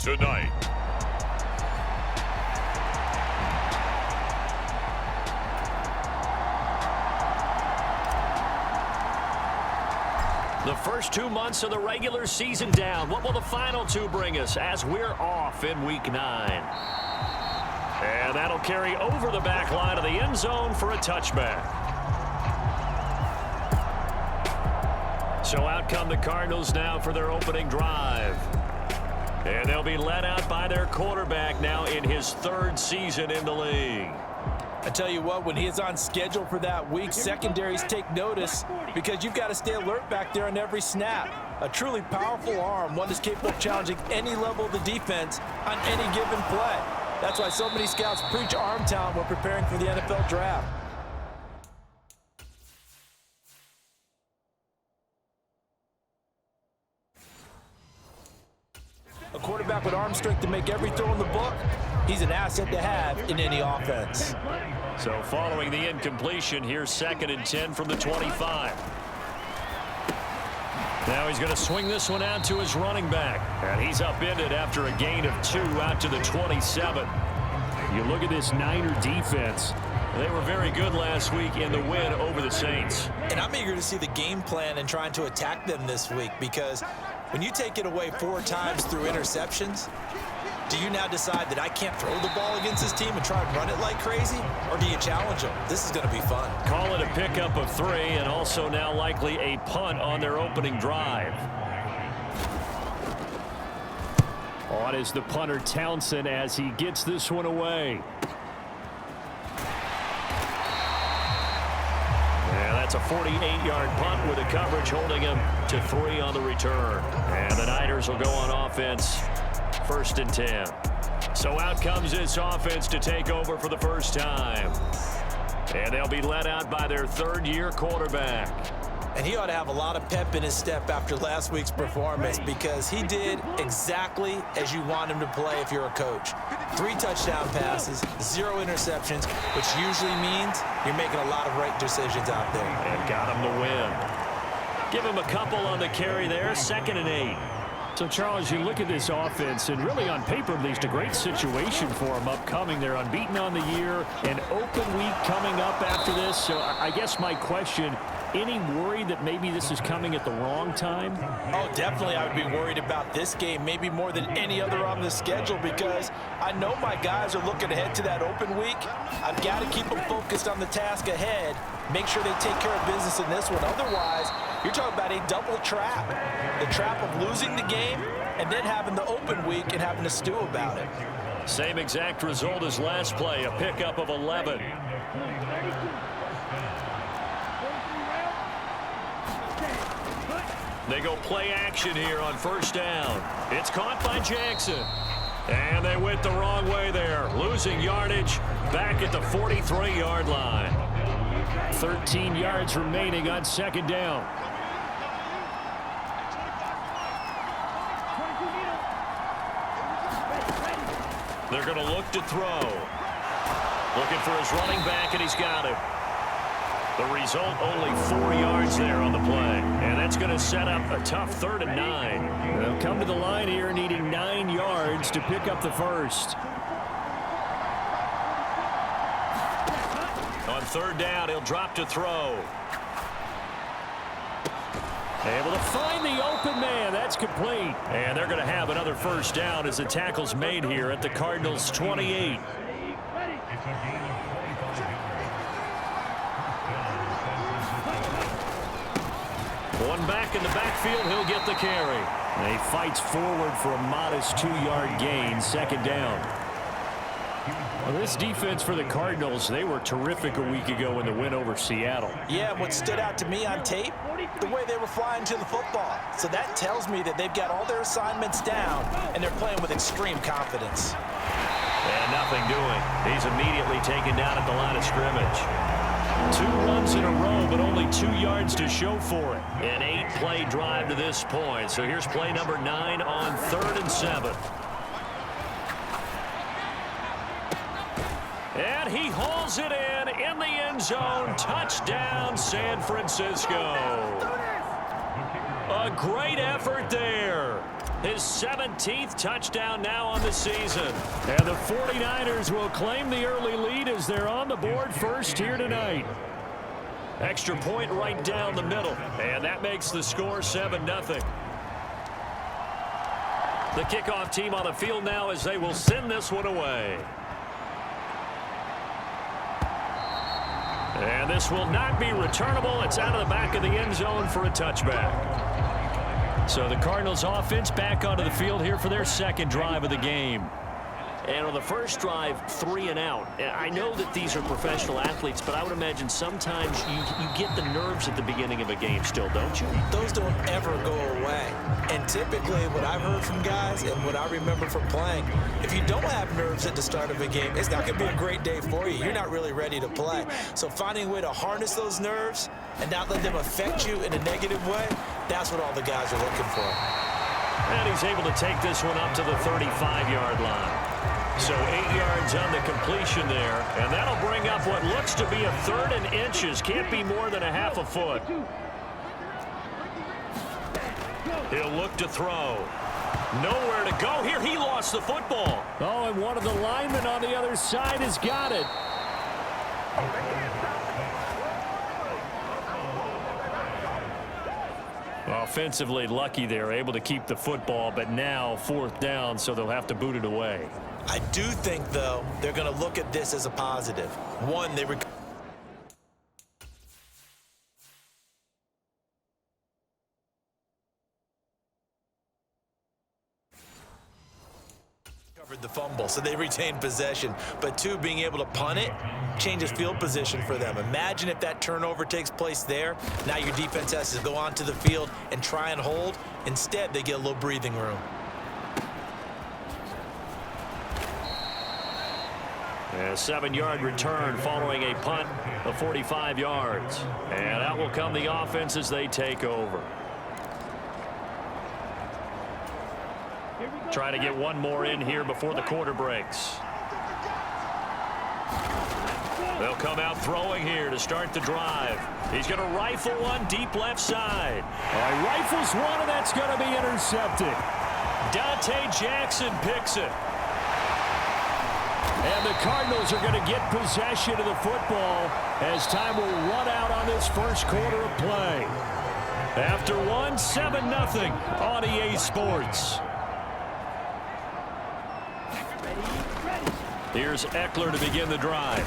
tonight. The first 2 months of the regular season down. What will the final two bring us as we're off in Week 9? And that'll carry over the back line of the end zone for a touchback. So out come the Cardinals now for their opening drive. And they'll be led out by their quarterback now in his third season in the league. I tell you what, when he is on schedule for that week, secondaries take notice because you've got to stay alert back there on every snap. A truly powerful arm, one that's capable of challenging any level of the defense on any given play. That's why so many scouts preach arm talent when preparing for the NFL draft. A quarterback with arm strength to make every throw in the book, he's an asset to have in any offense. So following the incompletion, here's 2nd and 10 from the 25. Now he's going to swing this one out to his running back. And he's upended after a gain of 2 out to the 27. You look at this Niner defense. They were very good last week in the win over the Saints. And I'm eager to see the game plan and trying to attack them this week because when you take it away 4 times through interceptions, do you now decide that I can't throw the ball against this team and try and run it like crazy? Or do you challenge them? This is going to be fun. Call it a pickup of 3 and also now likely a punt on their opening drive. On is the punter Townsend as he gets this one away. Yeah, that's a 48-yard punt with the coverage holding him to 3 on the return. And the Niners will go on offense. 1st and 10. So out comes this offense to take over for the first time. And they'll be led out by their 3rd-year quarterback. And he ought to have a lot of pep in his step after last week's performance because he did exactly as you want him to play if you're a coach. 3 touchdown passes, 0 interceptions, which usually means you're making a lot of right decisions out there. And got him to win. Give him a couple on the carry there, 2nd and 8. So, Charles, you look at this offense, and really on paper, at least a great situation for them upcoming. They're unbeaten on the year, an open week coming up after this. So I guess my question, any worry that maybe this is coming at the wrong time? Oh, definitely I would be worried about this game, maybe more than any other on the schedule because I know my guys are looking ahead to that open week. I've got to keep them focused on the task ahead, make sure they take care of business in this one. Otherwise, you're talking about a double trap. The trap of losing the game and then having the open week and having to stew about it. Same exact result as last play, a pickup of 11. They go play action here on 1st down. It's caught by Jackson. And they went the wrong way there. Losing yardage back at the 43-yard line. 13 yards remaining on 2nd down. They're going to look to throw. Looking for his running back, and he's got it. The result, only 4 yards there on the play. And that's going to set up a tough 3rd and 9. They'll come to the line here needing 9 yards to pick up the first. On 3rd down, he'll drop to throw. Able to find the open man. That's complete. And they're going to have another 1st down as the tackle's made here at the Cardinals' 28. One back in the backfield, he'll get the carry. And he fights forward for a modest 2-yard gain, 2nd down. Well, this defense for the Cardinals, they were terrific a week ago in the win over Seattle. Yeah, what stood out to me on tape, the way they were flying to the football. So that tells me that they've got all their assignments down, and they're playing with extreme confidence. And nothing doing. He's immediately taken down at the line of scrimmage. 2 runs in a row, but only 2 yards to show for it. An 8-play drive to this point. So here's play number 9 on 3rd and 7. And he hauls it in the end zone. Touchdown, San Francisco. A great effort there. His 17th touchdown now on the season. And the 49ers will claim the early lead as they're on the board first here tonight. Extra point right down the middle. And that makes the score 7-0. The kickoff team on the field now as they will send this one away. And this will not be returnable. It's out of the back of the end zone for a touchback. So the Cardinals offense back onto the field here for their second drive of the game. And on the first drive, 3 and out. I know that these are professional athletes, but I would imagine sometimes you get the nerves at the beginning of a game still, don't you? Those don't ever go away. And typically what I've heard from guys and what I remember from playing, if you don't have nerves at the start of a game, it's not going to be a great day for you. You're not really ready to play. So finding a way to harness those nerves and not let them affect you in a negative way, that's what all the guys are looking for. And he's able to take this one up to the 35-yard line. So 8 yards on the completion there, and that'll bring up what looks to be a 3rd and inches. Can't be more than a half a foot. He'll look to throw. Nowhere to go here. He lost the football. Oh, and one of the linemen on the other side has got it. Offensively lucky they're able to keep the football, but now 4th down, so they'll have to boot it away. I do think, though, they're going to look at this as a positive. One, they recovered the fumble, so they retained possession. But 2, being able to punt it changes field position for them. Imagine if that turnover takes place there. Now your defense has to go onto the field and try and hold. Instead, they get a little breathing room. A 7-yard return following a punt of 45 yards. And out will come the offense as they take over. Trying to get one more in here before the quarter breaks. They'll come out throwing here to start the drive. He's going to rifle one deep left side. He rifles one, and that's going to be intercepted. Dante Jackson picks it. And the Cardinals are going to get possession of the football as time will run out on this first quarter of play. After 7-0 on EA Sports. Here's Eckler to begin the drive.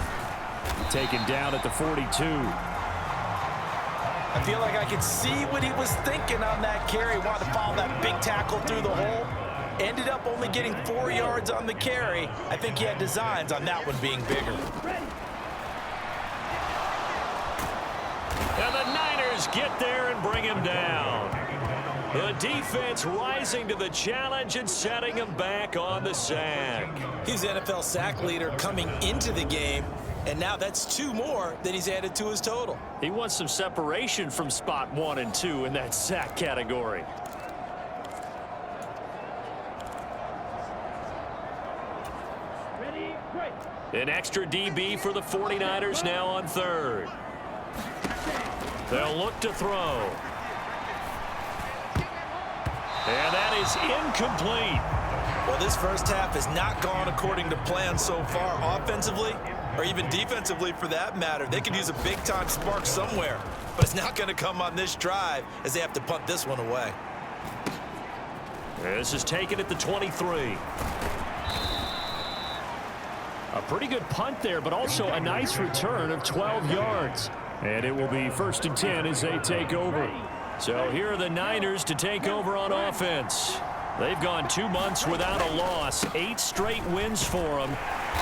Taken down at the 42. I feel like I could see what he was thinking on that carry. Wanted to follow that big tackle through the hole. Ended up only getting 4 yards on the carry. I think he had designs on that one being bigger. And the Niners get there and bring him down. The defense rising to the challenge and setting him back on the sack. He's the NFL sack leader coming into the game, and now that's 2 more that he's added to his total. He wants some separation from spot 1 and 2 in that sack category. An extra DB for the 49ers now on 3rd. They'll look to throw. And that is incomplete. Well, this first half has not gone according to plan so far, offensively or even defensively for that matter. They could use a big-time spark somewhere, but it's not going to come on this drive as they have to punt this one away. This is taken at the 23. A pretty good punt there, but also a nice return of 12 yards. And it will be 1st and 10 as they take over. So here are the Niners to take over on offense. They've gone 2 months without a loss, 8 straight wins for them.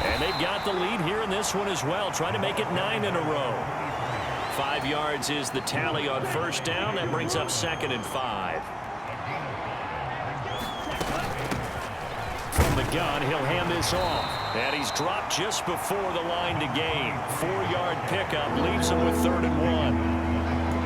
And they've got the lead here in this one as well, trying to make it 9 in a row. 5 yards is the tally on 1st down. That brings up 2nd and 5. From the gun, he'll hand this off. And he's dropped just before the line to gain. 4-yard pickup leaves him with 3rd and 1.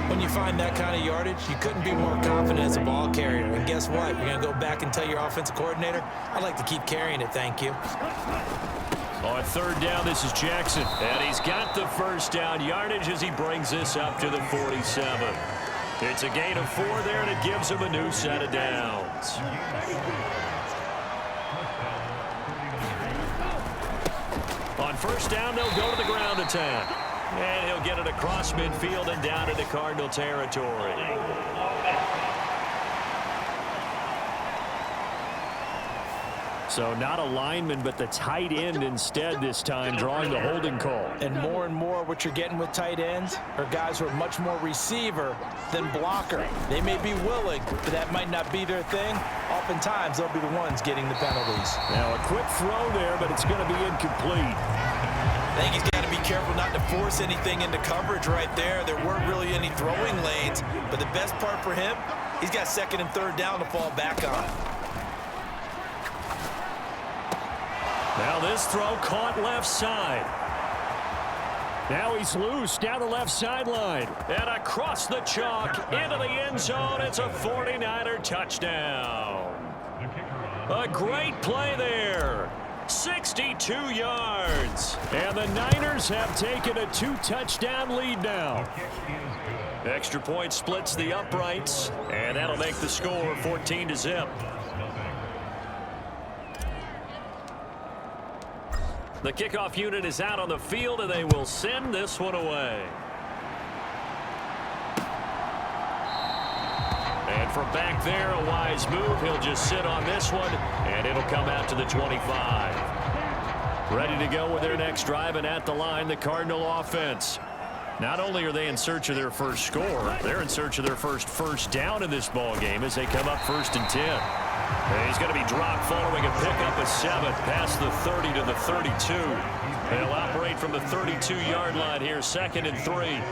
When you find that kind of yardage, you couldn't be more confident as a ball carrier. And guess what? You're going to go back and tell your offensive coordinator, I'd like to keep carrying it, thank you. On 3rd down, this is Jackson. And he's got the 1st down yardage as he brings this up to the 47. It's a gain of 4 there, and it gives them a new set of downs. On first down, they'll go to the ground attack. And he'll get it across midfield and down into Cardinal territory. So not a lineman, but the tight end instead this time, drawing the holding call. And more what you're getting with tight ends are guys who are much more receiver than blocker. They may be willing, but that might not be their thing. Oftentimes, they'll be the ones getting the penalties. Now a quick throw there, but it's going to be incomplete. I think he's got to be careful not to force anything into coverage right there. There weren't really any throwing lanes, but the best part for him, he's got second and third down to fall back on. Now this throw caught left side. Now he's loose down the left sideline. And across the chalk into the end zone. It's a 49er touchdown. A great play there. 62 yards. And the Niners have taken a 2-touchdown lead now. Extra point splits the uprights, and that'll make the score 14-0. The kickoff unit is out on the field, and they will send this one away. And from back there, a wise move. He'll just sit on this one, and it'll come out to the 25. Ready to go with their next drive, and at the line, the Cardinal offense. Not only are they in search of their first score, they're in search of their first down in this ball game as they come up 1st and 10. And he's going to be dropped following a pickup of 7 past the 30 to the 32. They'll operate from the 32-yard line here, 2nd and 3.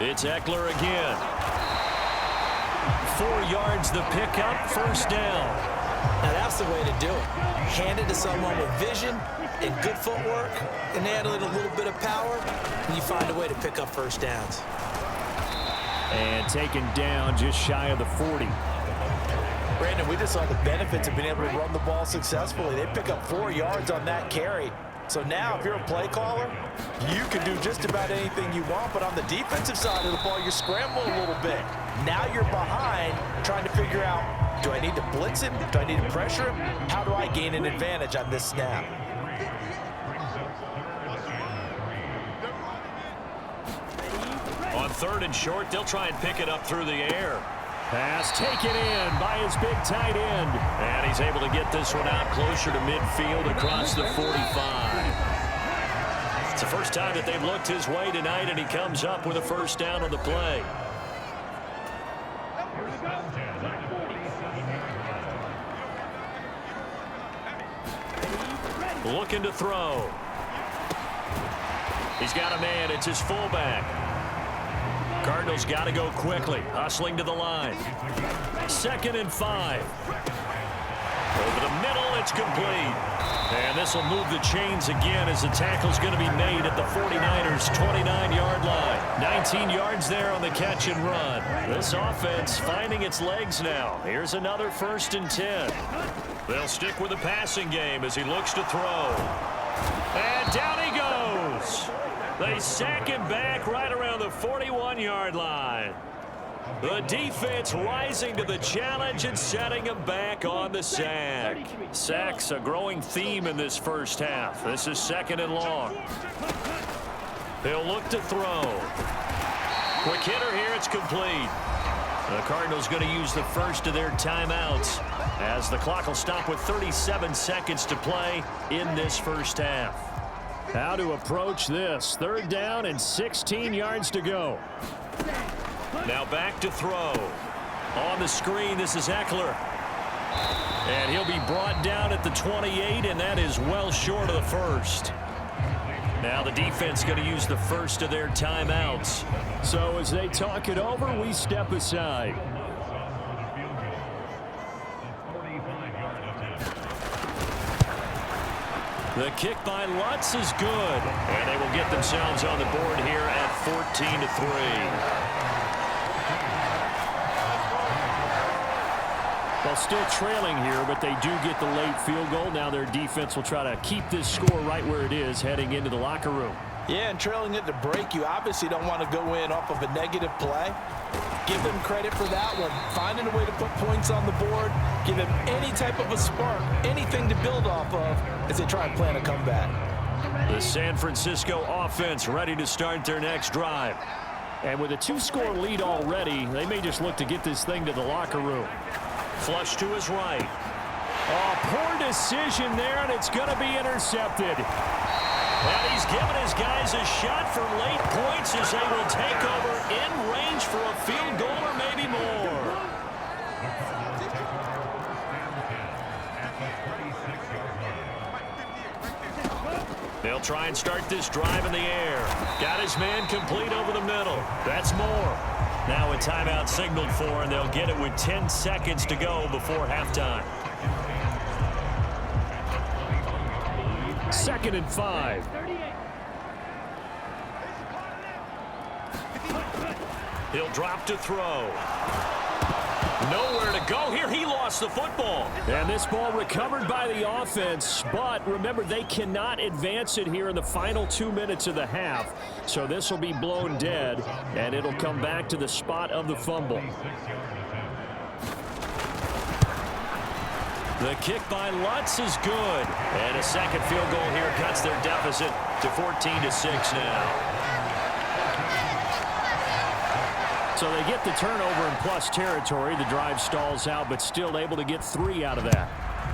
It's Eckler again. 4 yards the pickup, 1st down. Now that's the way to do it. Hand it to someone with vision and good footwork, and add a little bit of power, and you find a way to pick up 1st downs. And taken down just shy of the 40. Brandon, we just saw the benefits of being able to run the ball successfully. They pick up 4 yards on that carry. So now if you're a play caller, you can do just about anything you want, but on the defensive side of the ball, you're scrambling a little bit. Now you're behind trying to figure out, do I need to blitz him? Do I need to pressure him? How do I gain an advantage on this snap? On 3rd and short, they'll try and pick it up through the air. Pass taken in by his big tight end. And he's able to get this one out closer to midfield across the 45. It's the first time that they've looked his way tonight, and he comes up with a 1st down on the play. Looking to throw. He's got a man. It's his fullback. Cardinals got to go quickly. Hustling to the line. 2nd and 5. Over the middle, it's complete. And this will move the chains again as the tackle's going to be made at the 49ers' 29-yard line. 19 yards there on the catch and run. This offense finding its legs now. Here's another 1st and 10. They'll stick with the passing game as he looks to throw. And down he goes. They sack him back right around the 41-yard line. The defense rising to the challenge and setting him back on the sack. Sacks a growing theme in this first half. This is 2nd and long. They'll look to throw. Quick hitter here, it's complete. The Cardinals going to use the first of their timeouts as the clock will stop with 37 seconds to play in this first half. How to approach this. 3rd down and 16 yards to go. Now back to throw. On the screen, this is Eckler. And he'll be brought down at the 28, and that is well short of the 1st. Now the defense going to use the first of their timeouts. So as they talk it over, we step aside. The kick by Lutz is good. And they will get themselves on the board here at 14-3. Well, still trailing here, but they do get the late field goal. Now their defense will try to keep this score right where it is heading into the locker room. Yeah, and trailing it to break, you obviously don't want to go in off of a negative play. Give them credit for that one. Finding a way to put points on the board, give them any type of a spark, anything to build off of as they try and plan a comeback. The San Francisco offense ready to start their next drive. And with a 2-score lead already, they may just look to get this thing to the locker room. Flush to his right. Oh, poor decision there, and it's going to be intercepted. And he's given his guys a shot for late points as they will take over in range for a field goal or maybe more. They'll try and start this drive in the air. Got his man complete over the middle. That's more. Now a timeout signaled for, and they'll get it with 10 seconds to go before halftime. 2nd and 5. He'll drop to throw. Nowhere to go here. He lost the football. And this ball recovered by the offense, but remember, they cannot advance it here in the final 2 minutes of the half. So this will be blown dead, and it'll come back to the spot of the fumble. The kick by Lutz is good. And a second field goal here cuts their deficit to 14-6 now. So they get the turnover in plus territory. The drive stalls out, but still able to get 3 out of that.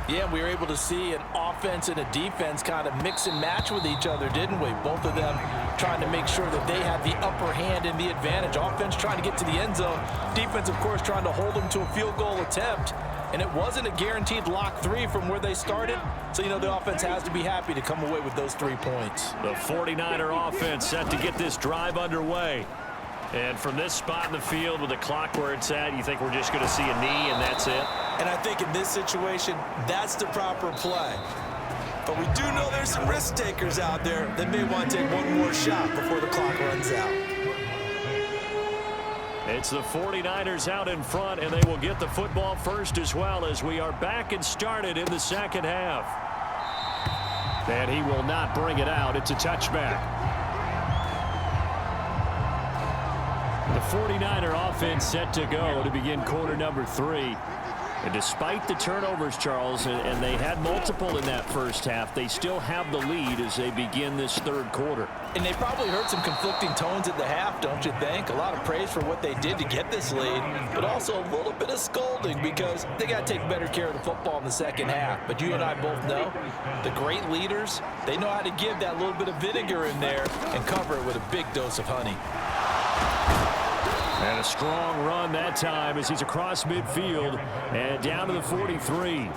Yeah, we were able to see an offense and a defense kind of mix and match with each other, didn't we? Both of them trying to make sure that they had the upper hand and the advantage. Offense trying to get to the end zone. Defense, of course, trying to hold them to a field goal attempt. And it wasn't a guaranteed lock 3 from where they started. So, you know, the offense has to be happy to come away with those 3 points. The 49er offense set to get this drive underway. And from this spot in the field with the clock where it's at, you think we're just going to see a knee and that's it? And I think in this situation, that's the proper play. But we do know there's some risk takers out there that may want to take one more shot before the clock runs out. It's the 49ers out in front, and they will get the football first as well as we are back and started in the second half. And he will not bring it out. It's a touchback. The 49er offense set to go to begin quarter number 3. And despite the turnovers, Charles, and they had multiple in that first half, they still have the lead as they begin this third quarter. And they probably heard some conflicting tones at the half, don't you think? A lot of praise for what they did to get this lead, but also a little bit of scolding because they got to take better care of the football in the second half. But you and I both know the great leaders, they know how to give that little bit of vinegar in there and cover it with a big dose of honey. And a strong run that time as he's across midfield and down to the 43.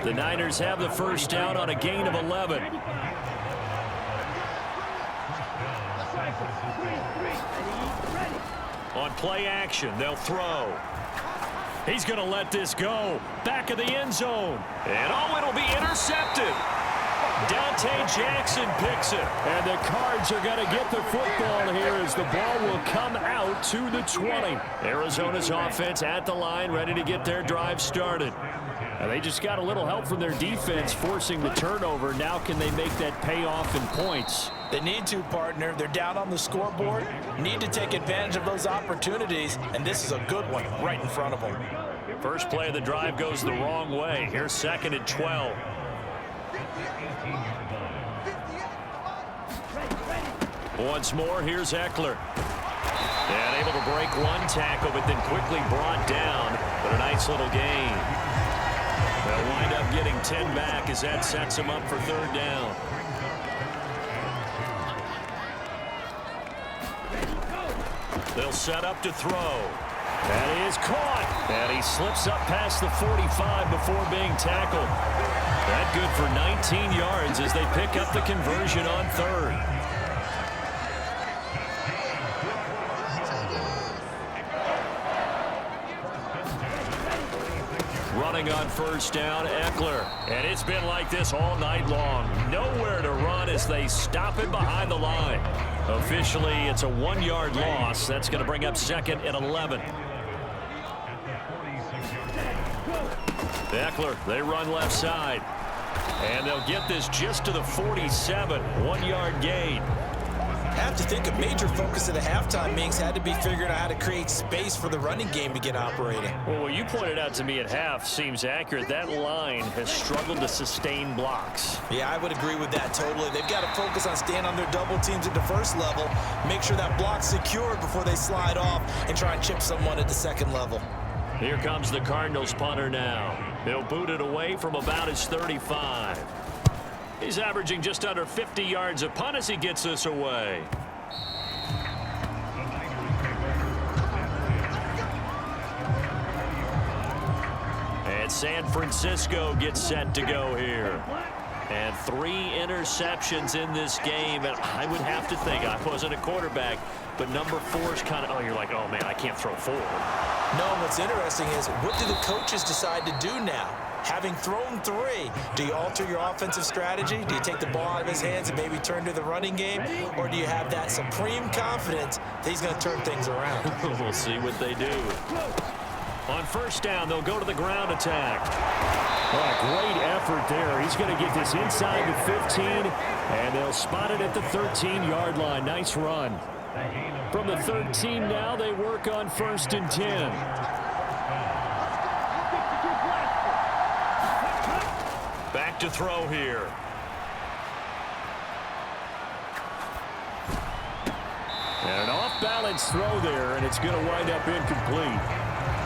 The Niners have the first down on a gain of 11. On play action, they'll throw. He's going to let this go. Back of the end zone. And oh, it'll be intercepted. Dante Jackson picks it. And the Cards are going to get the football here as the ball will come out to the 20. Arizona's offense at the line, ready to get their drive started. And they just got a little help from their defense forcing the turnover. Now can they make that payoff in points? They need to, partner. They're down on the scoreboard. Need to take advantage of those opportunities, and this is a good one right in front of them. First play of the drive goes the wrong way. Here's 2nd and 12. Once more, here's Eckler. And able to break one tackle, but then quickly brought down. But a nice little gain. They'll wind up getting 10 back as that sets them up for 3rd down. They'll set up to throw. And he is caught. And he slips up past the 45 before being tackled. That good for 19 yards as they pick up the conversion on 3rd. Running on first down, Eckler. And it's been like this all night long. Nowhere to run as they stop him behind the line. Officially, it's a 1-yard loss. That's going to bring up 2nd and 11. Eckler, they run left side. And they'll get this just to the 47. 1-yard gain. I have to think a major focus of the halftime meetings had to be figuring out how to create space for the running game to get operating. Well, what you pointed out to me at half seems accurate. That line has struggled to sustain blocks. Yeah, I would agree with that totally. They've got to focus on staying on their double teams at the first level, make sure that block's secured before they slide off and try and chip someone at the second level. Here comes the Cardinals punter now. He'll boot it away from about his 35. He's averaging just under 50 yards a punt as he gets this away. And San Francisco gets set to go here. And 3 interceptions in this game. And I would have to think, I wasn't a quarterback, but number 4 is kind of, oh, you're like, oh, man, I can't throw 4. No, what's interesting is, what do the coaches decide to do now? Having thrown 3, do you alter your offensive strategy? Do you take the ball out of his hands and maybe turn to the running game? Or do you have that supreme confidence that he's going to turn things around? We'll see what they do. On first down, they'll go to the ground attack. Well, a great effort there. He's going to get this inside the 15, and they'll spot it at the 13-yard line. Nice run. From the 13 now, they work on first and 10. Back to throw here. And an off-balance throw there, and it's going to wind up incomplete.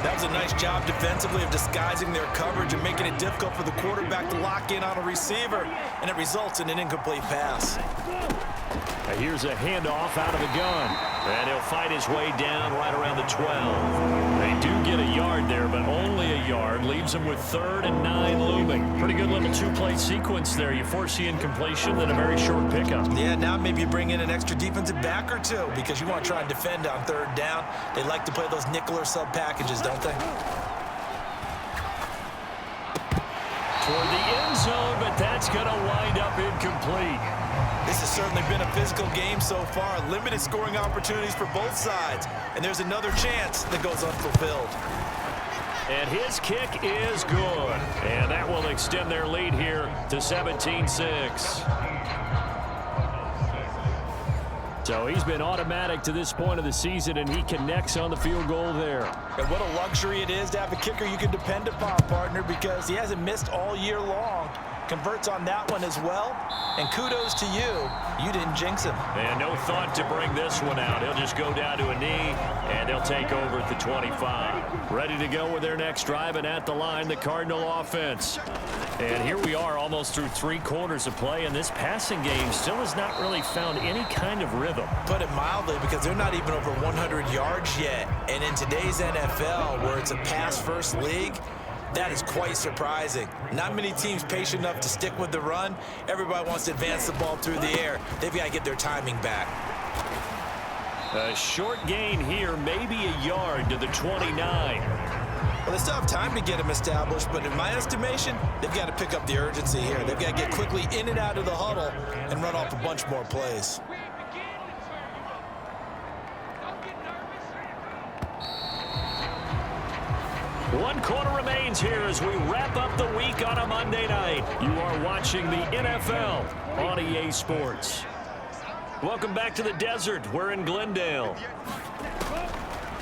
That was a nice job defensively of disguising their coverage and making it difficult for the quarterback to lock in on a receiver, and it results in an incomplete pass. Here's a handoff out of the gun. And he'll fight his way down right around the 12. They do get a yard there, but only a yard. Leaves them with 3rd and 9 looming. Pretty good little 2-play sequence there. You force the incompletion, then a very short pickup. Yeah, now maybe you bring in an extra defensive back or 2 because you want to try and defend on 3rd down. They like to play those nickel or sub packages, don't they? Toward the end zone, but that's going to wind up incomplete. This has certainly been a physical game so far. Limited scoring opportunities for both sides. And there's another chance that goes unfulfilled. And his kick is good. And that will extend their lead here to 17-6. So he's been automatic to this point of the season, and he connects on the field goal there. And what a luxury it is to have a kicker you can depend upon, partner, because he hasn't missed all year long. Converts on that one as well. And kudos to you. You didn't jinx him. And no thought to bring this one out. He'll just go down to a knee, and they'll take over at the 25. Ready to go with their next drive, and at the line, the Cardinal offense. And here we are almost through 3 quarters of play, and this passing game still has not really found any kind of rhythm. Put it mildly, because they're not even over 100 yards yet. And in today's NFL, where it's a pass-first league, that is quite surprising. Not many teams patient enough to stick with the run. Everybody wants to advance the ball through the air. They've got to get their timing back. A short gain here, maybe a yard to the 29. Well, they still have time to get them established, but in my estimation, they've got to pick up the urgency here. They've got to get quickly in and out of the huddle and run off a bunch more plays. One quarter remains here as we wrap up the week on a Monday night. You are watching the NFL on EA Sports. Welcome back to the desert. We're in Glendale.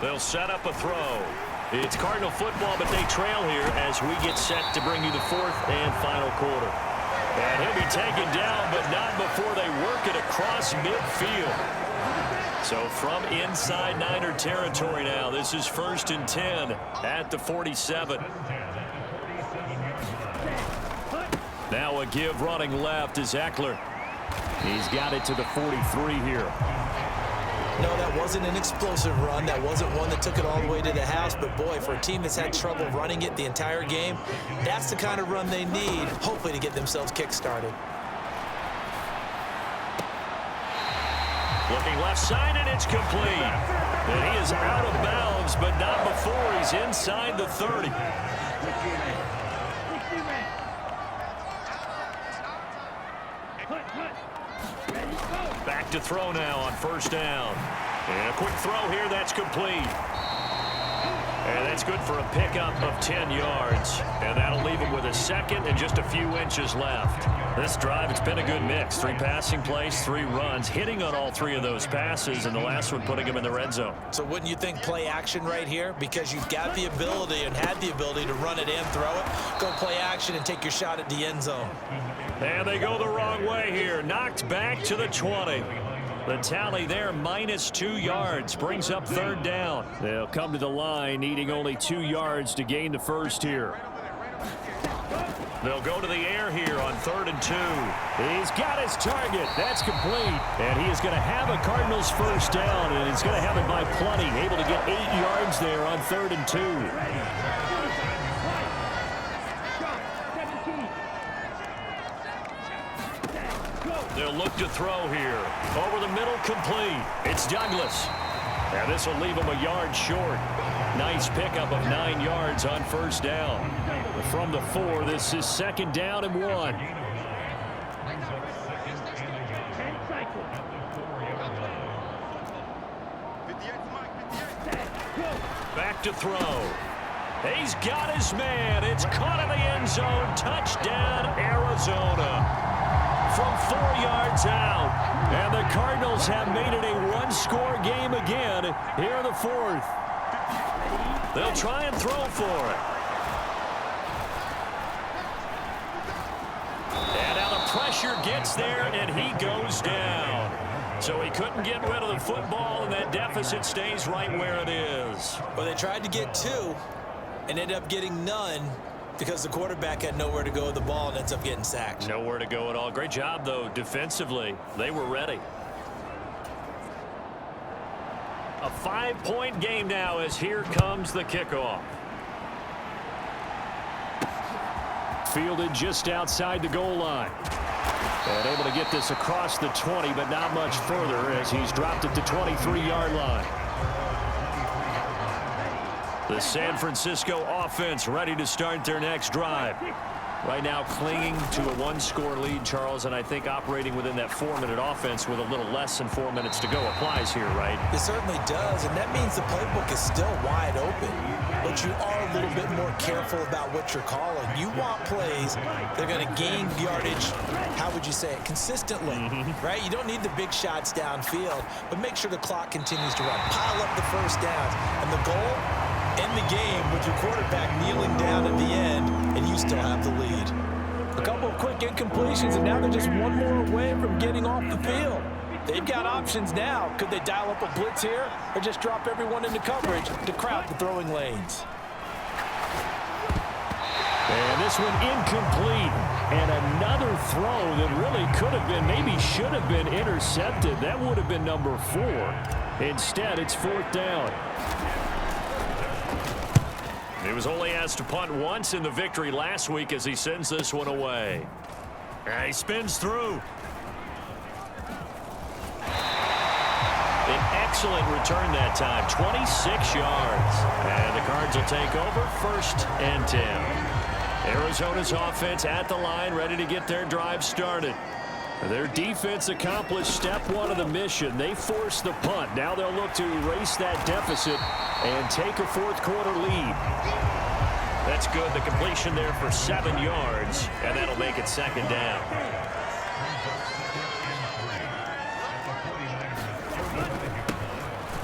They'll set up a throw. It's Cardinal football, but they trail here as we get set to bring you the 4th and final quarter. And he'll be taken down, but not before they work it across midfield. So from inside Niner territory now, this is 1st and 10 at the 47. Now a give running left is Eckler. He's got it to the 43 here. No, that wasn't an explosive run. That wasn't one that took it all the way to the house. But, boy, for a team that's had trouble running it the entire game, that's the kind of run they need, hopefully, to get themselves kick-started. Looking left side, and it's complete. And he is out of bounds, but not before he's inside the 30. Back to throw now on first down. And a quick throw here, that's complete. And That's good for a pickup of 10 yards. And that'll leave him with a second and just a few inches left. This drive, it's been a good mix. 3 passing plays, 3 runs, hitting on all 3 of those passes, and the last one putting him in the red zone. So wouldn't you think play action right here? Because you've got the ability and had the ability to run it in, throw it, go play action, and take your shot at the end zone. And they go the wrong way here. Knocked back to the 20. The tally there, -2 yards, brings up 3rd down. They'll come to the line, needing only 2 yards to gain the first here. They'll go to the air here on 3rd and 2. He's got his target. That's complete. And he is going to have a Cardinals first down, and he's going to have it by plenty. Able to get 8 yards there on 3rd and 2. They'll look to throw here. Over the middle, complete. It's Douglas. And this will leave him a yard short. Nice pickup of 9 yards on first down. From the 4, this is 2nd down and 1. Back to throw. He's got his man. It's caught in the end zone. Touchdown, Arizona. From 4 yards out. And the Cardinals have made it a one-score game again here in the 4th. They'll try and throw for it. And now the pressure gets there, and he goes down. So he couldn't get rid of the football, and that deficit stays right where it is. Well, they tried to get 2 and ended up getting none because the quarterback had nowhere to go with the ball and ends up getting sacked. Nowhere to go at all. Great job, though, defensively. They were ready. A 5-point game now as here comes the kickoff. Fielded just outside the goal line. And able to get this across the 20, but not much further as he's dropped it to 23-yard line. The San Francisco offense ready to start their next drive. Right now clinging to a one-score lead, Charles, and I think operating within that 4-minute offense with a little less than 4 minutes to go applies here, right? It certainly does, and that means the playbook is still wide open. But you are a little bit more careful about what you're calling. You want plays that are going to gain yardage, how would you say it, consistently, right? You don't need the big shots downfield, but make sure the clock continues to run. Pile up the first downs, and the goal, end the game with your quarterback kneeling down at the end, and you still have the lead. A couple of quick incompletions, and now they're just one more away from getting off the field. They've got options now. Could they dial up a blitz here or just drop everyone into coverage to crowd the throwing lanes? And this one incomplete. And another throw that really could have been, maybe should have been intercepted. That would have been number 4. Instead, it's 4th down. He was only asked to punt once in the victory last week as he sends this one away. And he spins through. An excellent return that time, 26 yards. And the Cards will take over 1st and 10. Arizona's offense at the line, ready to get their drive started. Their defense accomplished step 1 of the mission. They forced the punt. Now they'll look to erase that deficit and take a 4th quarter lead. That's good. The completion there for 7 yards, and that'll make it 2nd down.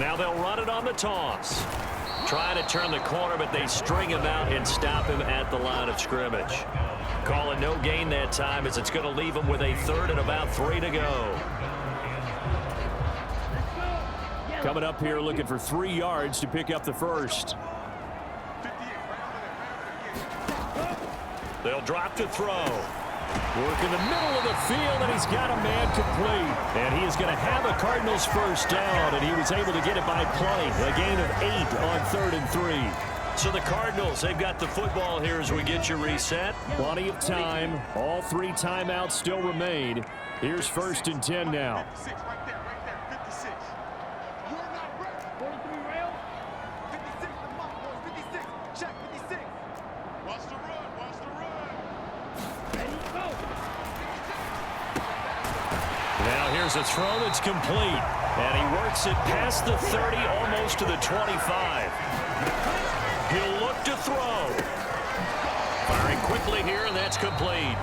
Now they'll run it on the toss. Trying to turn the corner, but they string him out and stop him at the line of scrimmage. Calling no gain that time as it's going to leave him with a 3rd and about 3 to go. Coming up here looking for 3 yards to pick up the first. They'll drop to throw. Work in the middle of the field, and he's got a man complete. And he is going to have a Cardinals first down, and he was able to get it by plenty. A gain of 8 on 3rd and 3. So the Cardinals, they've got the football here as we get you reset. Plenty of time. All 3 timeouts still remain. Here's 1st and 10 now. Now here's a throw that's complete. And he works it past the 30, almost to the 25. He'll throw. Firing quickly here, and that's complete.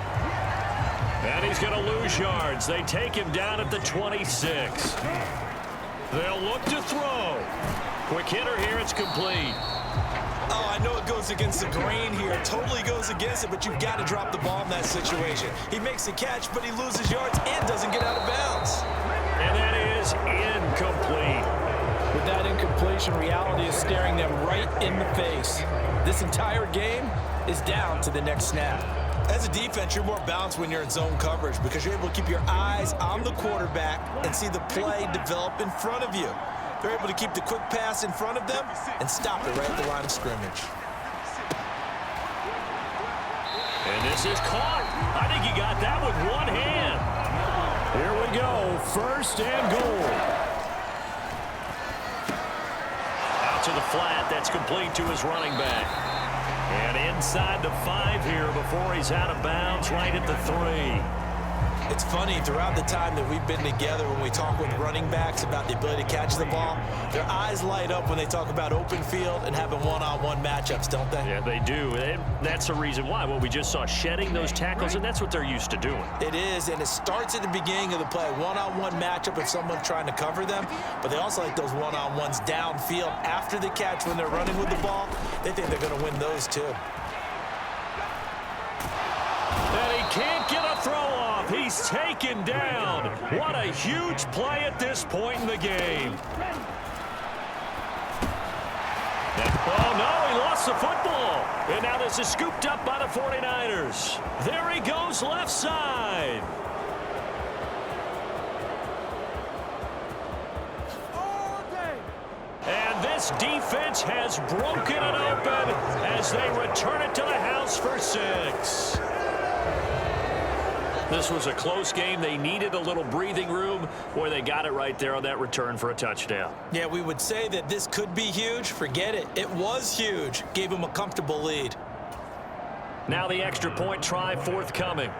And he's going to lose yards. They take him down at the 26. They'll look to throw. Quick hitter here, it's complete. Oh, I know it goes against the grain here. It totally goes against it, but you've got to drop the ball in that situation. He makes the catch, but he loses yards and doesn't get out of bounds. And that is incomplete. With that incompletion, reality is staring them right in the face. This entire game is down to the next snap. As a defense, you're more balanced when you're in zone coverage because you're able to keep your eyes on the quarterback and see the play develop in front of you. They're able to keep the quick pass in front of them and stop it right at the line of scrimmage. And this is caught. I think he got that with one hand. Here we go, 1st and goal. Out to the flat, that's complete to his running back. And inside the 5 here before he's out of bounds, right at the 3. It's funny, throughout the time that we've been together, when we talk with running backs about the ability to catch the ball, their eyes light up when they talk about open field and having one-on-one matchups, don't they? Yeah, they do. And that's the reason why. Well, we just saw shedding those tackles, and that's what they're used to doing. It is, and it starts at the beginning of the play. One-on-one matchup if someone's trying to cover them, but they also like those one-on-ones downfield after the catch when they're running with the ball. They think they're going to win those, too. And he can't get a throw off. He's taken down. What a huge play at this point in the game. Oh, no, he lost the football. And now this is scooped up by the 49ers. There he goes left side. And this defense has broken it open as they return it to the house for 6. This was a close game. They needed a little breathing room. Boy, they got it right there on that return for a touchdown. Yeah, we would say that this could be huge. Forget it. It was huge. Gave them a comfortable lead. Now the extra point try forthcoming.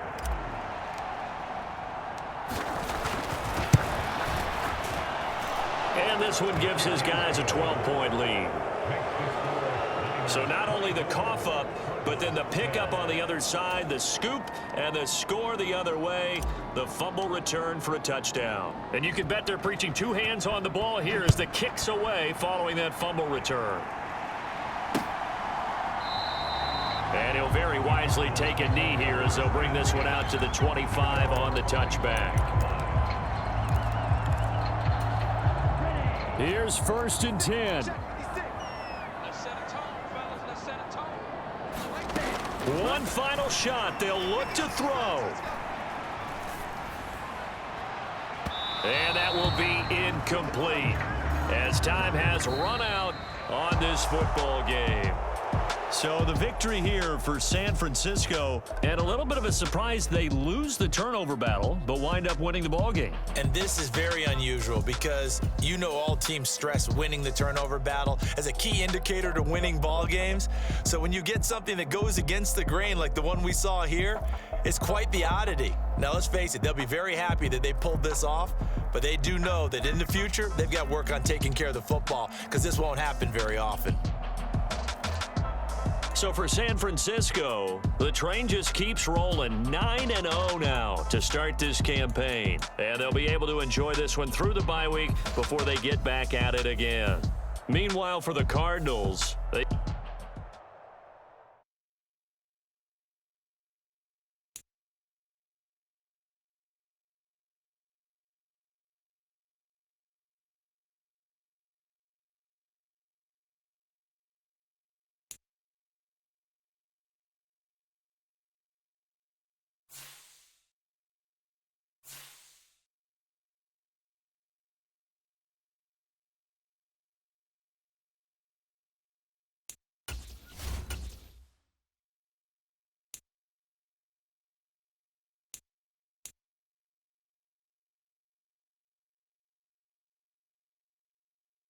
And this one gives his guys a 12-point lead. So not only the cough up, but then the pickup on the other side, the scoop, and the score the other way, the fumble return for a touchdown. And you can bet they're preaching 2 hands on the ball here as the kick's away following that fumble return. And he'll very wisely take a knee here as they'll bring this one out to the 25 on the touchback. Here's 1st and 10. One final shot. They'll look to throw. And that will be incomplete as time has run out on this football game. So the victory here for San Francisco, and a little bit of a surprise, they lose the turnover battle, but wind up winning the ball game. And this is very unusual because you know all teams stress winning the turnover battle as a key indicator to winning ball games. So when you get something that goes against the grain like the one we saw here, it's quite the oddity. Now let's face it, they'll be very happy that they pulled this off, but they do know that in the future, they've got work on taking care of the football because this won't happen very often. So for San Francisco, the train just keeps rolling 9-0 now to start this campaign. And they'll be able to enjoy this one through the bye week before they get back at it again. Meanwhile, for the Cardinals, they